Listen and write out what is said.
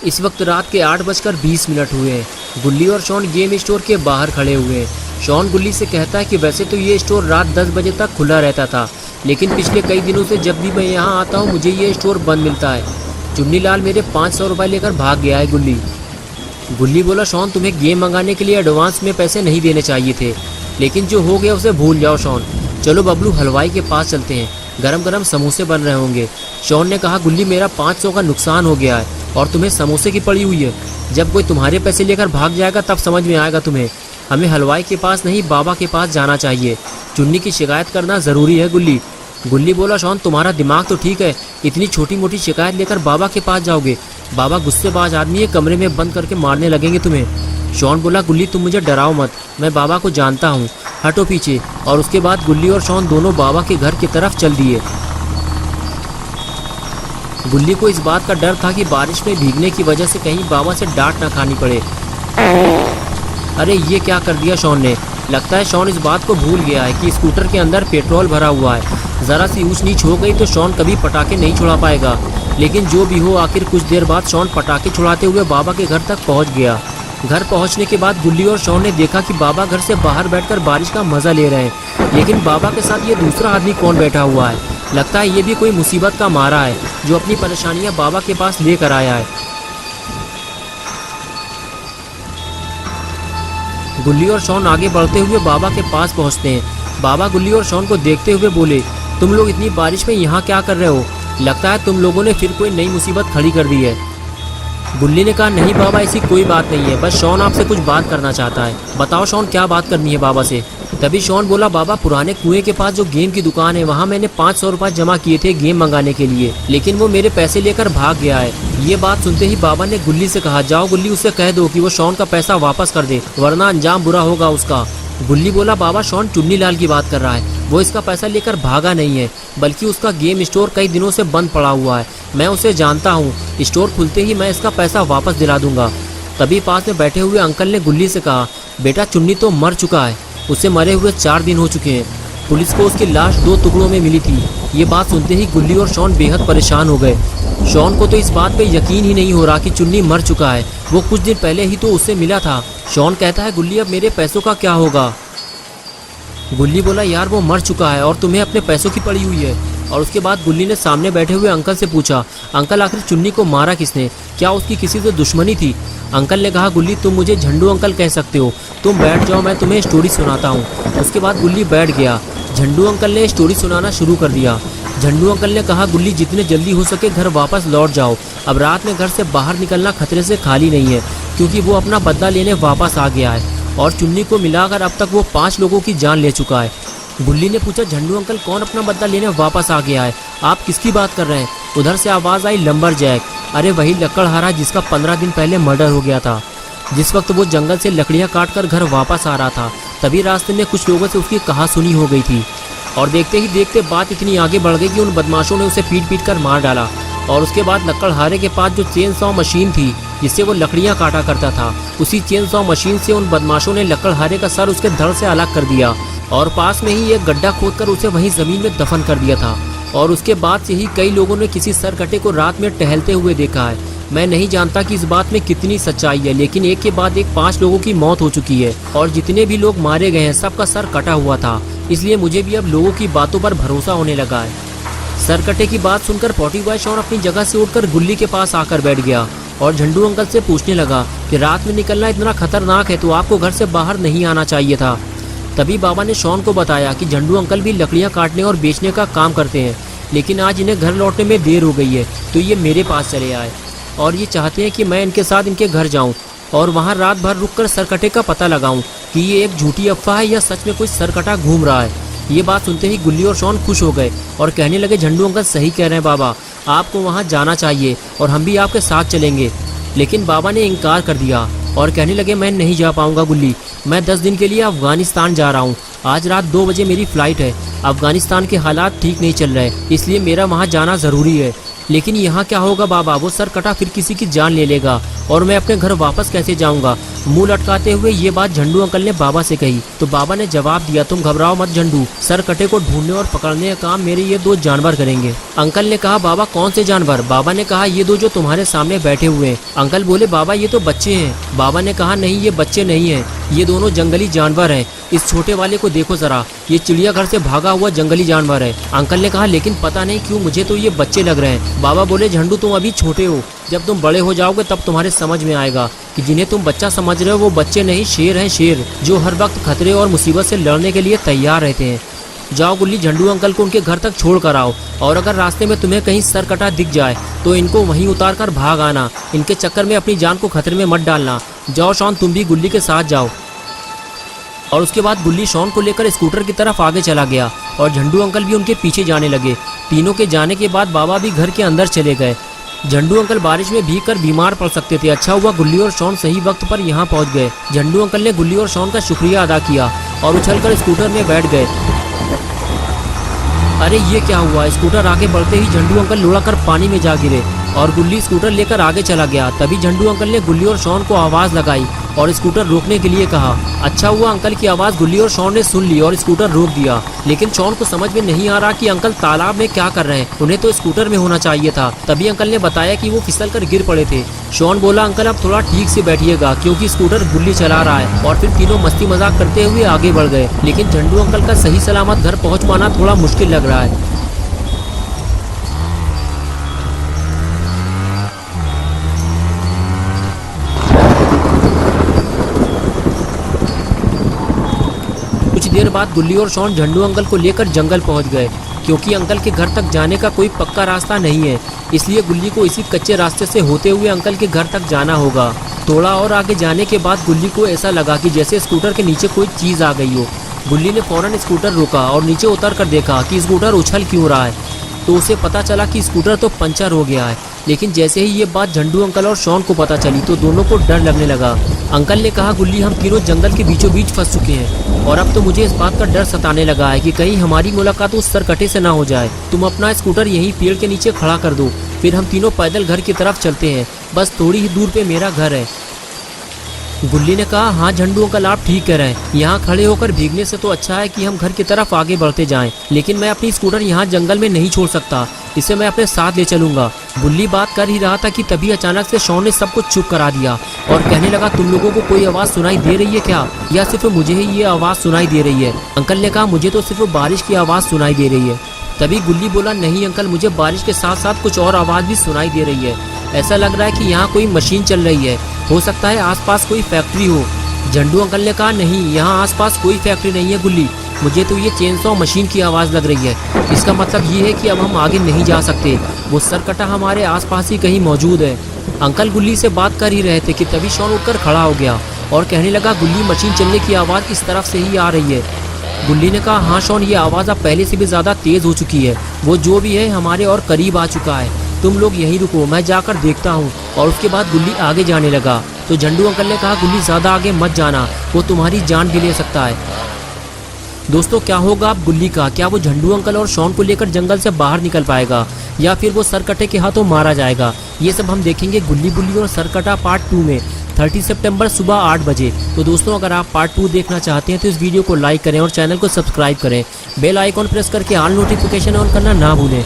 इस वक्त रात के 8:20 हुए हैं। गुल्ली और शॉन गेम स्टोर के बाहर खड़े हुए हैं। शॉन गुल्ली से कहता है कि वैसे तो ये स्टोर रात 10 बजे तक खुला रहता था, लेकिन पिछले कई दिनों से जब भी मैं यहाँ आता हूँ मुझे ये स्टोर बंद मिलता है। चुन्नीलाल मेरे 500 रुपये लेकर भाग गया है। गुल्ली बोला, शॉन तुम्हें गेम मंगाने के लिए एडवांस में पैसे नहीं देने चाहिए थे, लेकिन जो हो गया उसे भूल जाओ शॉन। चलो बबलू हलवाई के पास चलते हैं, गरम गरम समोसे बन रहे होंगे। शॉन ने कहा, गुल्ली मेरा 500 का नुकसान हो गया है और तुम्हें समोसे की पड़ी हुई है। जब कोई तुम्हारे पैसे लेकर भाग जाएगा तब समझ में आएगा तुम्हें। हमें हलवाई के पास नहीं बाबा के पास जाना चाहिए। चुन्नी की शिकायत करना ज़रूरी है गुल्ली बोला, शॉन तुम्हारा दिमाग तो ठीक है, इतनी छोटी मोटी शिकायत लेकर बाबा के पास जाओगे? बाबा गुस्सेबाज आदमी है, कमरे में बंद करके मारने लगेंगे तुम्हें। शॉन बोला, गुल्ली तुम मुझे डराओ मत, मैं बाबा को जानता हूँ, हटो पीछे। और उसके बाद गुल्ली और शॉन दोनों बाबा के घर की तरफ चल दिए। गुल्ली को इस बात का डर था कि बारिश में भीगने की वजह से कहीं बाबा से डांट ना खानी पड़े। अरे ये क्या कर दिया शॉन ने। लगता है शॉन इस बात को भूल गया है कि स्कूटर के अंदर पेट्रोल भरा हुआ है। ज़रा सी ऊंच नीच हो गई तो शॉन कभी पटाखे नहीं छुड़ा पाएगा। लेकिन जो भी हो, आखिर कुछ देर बाद शॉन पटाखे छुड़ाते हुए बाबा के घर तक पहुंच गया। घर पहुंचने के बाद गुल्ली और शॉन ने देखा कि बाबा घर से बाहर बैठकर बारिश का मज़ा ले रहे हैं, लेकिन बाबा के साथ ये दूसरा आदमी कौन बैठा हुआ है। लगता है ये भी कोई मुसीबत का मारा है जो अपनी परेशानियां बाबा के पास लेकर आया है। गुल्ली और शॉन आगे बढ़ते हुए बाबा के पास पहुंचते हैं। बाबा गुल्ली और शॉन को देखते हुए बोले, तुम लोग इतनी बारिश में यहाँ क्या कर रहे हो? लगता है तुम लोगों ने फिर कोई नई मुसीबत खड़ी कर दी है। गुल्ली ने कहा, नहीं बाबा ऐसी कोई बात नहीं है, बस शॉन आपसे कुछ बात करना चाहता है। बताओ शॉन क्या बात करनी है बाबा से। तभी शॉन बोला, बाबा पुराने कुएं के पास जो गेम की दुकान है वहाँ मैंने 500 रुपये जमा किए थे गेम मंगाने के लिए, लेकिन वो मेरे पैसे लेकर भाग गया है। ये बात सुनते ही बाबा ने गुल्ली से कहा, जाओ गुल्ली उससे कह दो कि वो शॉन का पैसा वापस कर दे, वरना अंजाम बुरा होगा उसका। गुल्ली बोला, बाबा शॉन चुन्नीलाल की बात कर रहा है, वो इसका पैसा लेकर भागा नहीं है, बल्कि उसका गेम स्टोर कई दिनों से बंद पड़ा हुआ है। मैं उसे जानता हूँ, स्टोर खुलते ही मैं इसका पैसा वापस दिला दूंगा। तभी पास में बैठे हुए अंकल ने गुल्ली से कहा, बेटा चुन्नी तो मर चुका है, उसे मरे हुए 4 दिन हो चुके हैं। पुलिस को उसकी लाश 2 टुकड़ों में मिली थी। ये बात सुनते ही गुल्ली और शॉन बेहद परेशान हो गए। शॉन को तो इस बात पे यकीन ही नहीं हो रहा कि चुन्नी मर चुका है, वो कुछ दिन पहले ही तो उससे मिला था। शॉन कहता है, गुल्ली अब मेरे पैसों का क्या होगा? गुल्ली बोला, यार वो मर चुका है और तुम्हें अपने पैसों की पड़ी हुई है। और उसके बाद गुल्ली ने सामने बैठे हुए अंकल से पूछा, अंकल आखिर चुन्नी को मारा किसने? क्या उसकी किसी से दुश्मनी थी? अंकल ने कहा, गुल्ली तुम मुझे झंडू अंकल कह सकते हो, तुम बैठ जाओ, मैं तुम्हें स्टोरी सुनाता हूँ। उसके बाद गुल्ली बैठ गया। झंडू अंकल ने स्टोरी सुनाना शुरू कर दिया। झंडू अंकल ने कहा, गुल्ली जितने जल्दी हो सके घर वापस लौट जाओ। अब रात में घर से बाहर निकलना खतरे से खाली नहीं है, क्योंकि वो अपना बदला लेने वापस आ गया है और चुन्नी को मिलाकर अब तक वो 5 लोगों की जान ले चुका है। गुल्ली ने पूछा, झंडू अंकल कौन अपना बदला लेने वापस आ गया है? आप किसकी बात कर रहे हैं? उधर से आवाज़ आई, लंबरजैक। अरे वही लकड़हारा जिसका 15 दिन पहले मर्डर हो गया था। जिस वक्त वो जंगल से लकड़ियाँ काट कर घर वापस आ रहा था, तभी रास्ते में कुछ लोगों से उसकी कहासुनी हो गई थी और देखते ही देखते बात इतनी आगे बढ़ गई कि उन बदमाशों ने उसे पीट कर मार डाला। और उसके बाद लकड़हारे के पास जो चेन सॉ मशीन थी जिससे वो लकड़ियाँ काटा करता था, उसी चेन सॉ मशीन से उन बदमाशों ने लकड़हारे का सर उसके धड़ से अलग कर दिया और पास में ही एक गड्ढा खोदकर उसे वहीं ज़मीन में दफन कर दिया था। और उसके बाद से ही कई लोगों ने किसी सरकटे को रात में टहलते हुए देखा है। मैं नहीं जानता कि इस बात में कितनी सच्चाई है, लेकिन एक के बाद एक 5 लोगों की मौत हो चुकी है और जितने भी लोग मारे गए हैं सबका सर कटा हुआ था। इसलिए मुझे भी अब लोगों की बातों पर भरोसा होने लगा है। सरकटे की बात सुनकर पॉटी बॉय शॉन अपनी जगह से उठकर गुल्ली के पास आकर बैठ गया और झंडू अंकल से पूछने लगा कि रात में निकलना इतना खतरनाक है तो आपको घर से बाहर नहीं आना चाहिए था। तभी बाबा ने शॉन को बताया कि झंडू अंकल भी लकड़ियाँ काटने और बेचने का काम करते हैं, लेकिन आज इन्हें घर लौटने में देर हो गई है तो ये मेरे पास चले आए और ये चाहते हैं कि मैं इनके साथ इनके घर जाऊं और वहां रात भर रुककर सरकटे का पता लगाऊं कि ये एक झूठी अफवाह है या सच में कोई सरकटा घूम रहा है। ये बात सुनते ही गुल्ली और शॉन खुश हो गए और कहने लगे, झंडू अंकल सही कह रहे हैं बाबा, आपको वहाँ जाना चाहिए और हम भी आपके साथ चलेंगे। लेकिन बाबा ने इनकार कर दिया और कहने लगे, मैं नहीं जा पाऊँगा गुल्ली, मैं 10 दिन के लिए अफगानिस्तान जा रहा हूँ। आज रात 2 बजे मेरी फ़्लाइट है। अफगानिस्तान के हालात ठीक नहीं चल रहे, इसलिए मेरा वहाँ जाना ज़रूरी है। लेकिन यहाँ क्या होगा बाबा, वो सर कटा फिर किसी की जान ले लेगा और मैं अपने घर वापस कैसे जाऊँगा। मुंह लटकाते हुए ये बात झंडू अंकल ने बाबा से कही तो बाबा ने जवाब दिया, तुम घबराओ मत झंडू, सर कटे को ढूंढने और पकड़ने का काम मेरे ये 2 जानवर करेंगे। अंकल ने कहा, बाबा कौन से जानवर? बाबा ने कहा, ये 2 जो तुम्हारे सामने बैठे हुए हैं। अंकल बोले, बाबा ये तो बच्चे हैं। बाबा ने कहा, नहीं ये बच्चे नहीं हैं, ये दोनों जंगली जानवर हैं। इस छोटे वाले को देखो जरा, ये चिड़ियाघर से भागा हुआ जंगली जानवर है। अंकल ने कहा, लेकिन पता नहीं क्यों मुझे तो ये बच्चे लग रहे हैं। बाबा बोले, झंडू तुम अभी छोटे हो, जब तुम बड़े हो जाओगे तब तुम्हारे समझ में आएगा कि जिन्हें तुम बच्चा समझ रहे हो वो बच्चे नहीं, शेर हैं, शेर जो हर वक्त खतरे और मुसीबत से लड़ने के लिए तैयार रहते हैं। जाओ गुल्ली, झंडू अंकल को उनके घर तक छोड़ कर आओ और अगर रास्ते में तुम्हें कहीं सर कटा दिख जाए तो इनको वहीं उतार कर भाग आना। इनके चक्कर में अपनी जान को खतरे में मत डालना। जाओ शॉन, तुम भी गुल्ली के साथ जाओ। और उसके बाद गुल्ली शॉन को लेकर स्कूटर की तरफ आगे चला गया और झंडू अंकल भी उनके पीछे जाने लगे। तीनों के जाने के बाद बाबा भी घर के अंदर चले गए। झंडू अंकल बारिश में भीग कर बीमार पड़ सकते थे। अच्छा हुआ गुल्ली और शॉन सही वक्त पर यहाँ पहुँच गए। झंडू अंकल ने गुल्ली और शॉन का शुक्रिया अदा किया और उछलकर स्कूटर में बैठ गए। अरे ये क्या हुआ, स्कूटर आगे बढ़ते ही झंडू अंकल लुढ़क कर पानी में जा गिरे और गुल्ली स्कूटर लेकर आगे चला गया। तभी झंडू अंकल ने गुल्ली और शॉन को आवाज़ लगाई और स्कूटर रोकने के लिए कहा। अच्छा हुआ अंकल की आवाज़ गुल्ली और शॉन ने सुन ली और स्कूटर रोक दिया। लेकिन शॉन को समझ में नहीं आ रहा कि अंकल तालाब में क्या कर रहे हैं, उन्हें तो स्कूटर में होना चाहिए था। तभी अंकल ने बताया कि वो फिसल कर गिर पड़े थे। शॉन बोला, अंकल आप थोड़ा ठीक से बैठिएगा क्योंकि स्कूटर गुल्ली चला रहा है। और फिर तीनों मस्ती मजाक करते हुए आगे बढ़ गए। लेकिन झंडू अंकल का सही सलामत घर पहुँच पाना थोड़ा मुश्किल लग रहा है। कुछ देर बाद गुल्ली और शॉन झंडू अंकल को लेकर जंगल पहुंच गए। क्योंकि अंकल के घर तक जाने का कोई पक्का रास्ता नहीं है, इसलिए गुल्ली को इसी कच्चे रास्ते से होते हुए अंकल के घर तक जाना होगा। थोड़ा और आगे जाने के बाद गुल्ली को ऐसा लगा कि जैसे स्कूटर के नीचे कोई चीज़ आ गई हो। गुल्ली ने फौरन स्कूटर रोका और नीचे उतर कर देखा कि स्कूटर उछल क्यों रहा है। तो उसे पता चला कि स्कूटर तो पंचर हो गया है। लेकिन जैसे ही ये बात झंडू अंकल और शॉन को पता चली तो दोनों को डर लगने लगा। अंकल ने कहा, गुल्ली हम तीनों जंगल के बीचों बीच फंस चुके हैं और अब तो मुझे इस बात का डर सताने लगा है कि कहीं हमारी मुलाकात उस सरकटे से ना हो जाए। तुम अपना स्कूटर यहीं पेड़ के नीचे खड़ा कर दो, फिर हम तीनों पैदल घर की तरफ चलते हैं। बस थोड़ी ही दूर पे मेरा घर है। गुल्ली ने कहा, हाँ झंडू अंकल आप ठीक कह रहे हैं, यहाँ खड़े होकर भीगने से तो अच्छा है कि हम घर की तरफ आगे बढ़ते जाएं। लेकिन मैं अपनी स्कूटर यहाँ जंगल में नहीं छोड़ सकता, इसे मैं अपने साथ ले चलूंगा। गुल्ली बात कर ही रहा था कि तभी अचानक से शॉन ने सब कुछ चुप करा दिया और कहने लगा, तुम लोगों को कोई आवाज़ सुनाई दे रही है क्या, या सिर्फ मुझे ही ये आवाज़ सुनाई दे रही है? अंकल ने कहा, मुझे तो सिर्फ बारिश की आवाज़ सुनाई दे रही है। तभी गुल्ली बोला, नहीं अंकल, मुझे बारिश के साथ साथ कुछ और आवाज़ भी सुनाई दे रही है। ऐसा लग रहा है कि यहाँ कोई मशीन चल रही है, हो सकता है आसपास कोई फैक्ट्री हो। झंडू अंकल ने कहा, नहीं यहाँ आसपास कोई फैक्ट्री नहीं है गुल्ली, मुझे तो ये चेनसॉ मशीन की आवाज़ लग रही है। इसका मतलब ये है कि अब हम आगे नहीं जा सकते, वो सरकटा हमारे आसपास ही कहीं मौजूद है। अंकल गुल्ली से बात कर ही रहे थे कि तभी शॉन उठकर खड़ा हो गया और कहने लगा, गुल्ली मशीन चलने की आवाज़ इस तरफ से ही आ रही है। गुल्ली ने कहा, हाँ शॉन, ये आवाज़ अब पहले से भी ज़्यादा तेज़ हो चुकी है, वो जो भी है हमारे और करीब आ चुका है। तुम लोग यहीं रुको, मैं जाकर देखता हूँ। और उसके बाद गुल्ली आगे जाने लगा तो झंडू अंकल ने कहा, गुल्ली ज़्यादा आगे मत जाना, वो तुम्हारी जान भी ले सकता है। दोस्तों क्या होगा अब गुल्ली का, क्या वो झंडू अंकल और शॉन को लेकर जंगल से बाहर निकल पाएगा या फिर वो सरकटे के हाथों मारा जाएगा? ये सब हम देखेंगे गुल्ली बुल्ली और सरकटा पार्ट 2 में 30 सितंबर सुबह 8 बजे। तो दोस्तों अगर आप पार्ट 2 देखना चाहते हैं तो इस वीडियो को लाइक करें और चैनल को सब्सक्राइब करें। बेल आइकॉन प्रेस करके ऑल नोटिफिकेशन ऑन करना ना भूलें।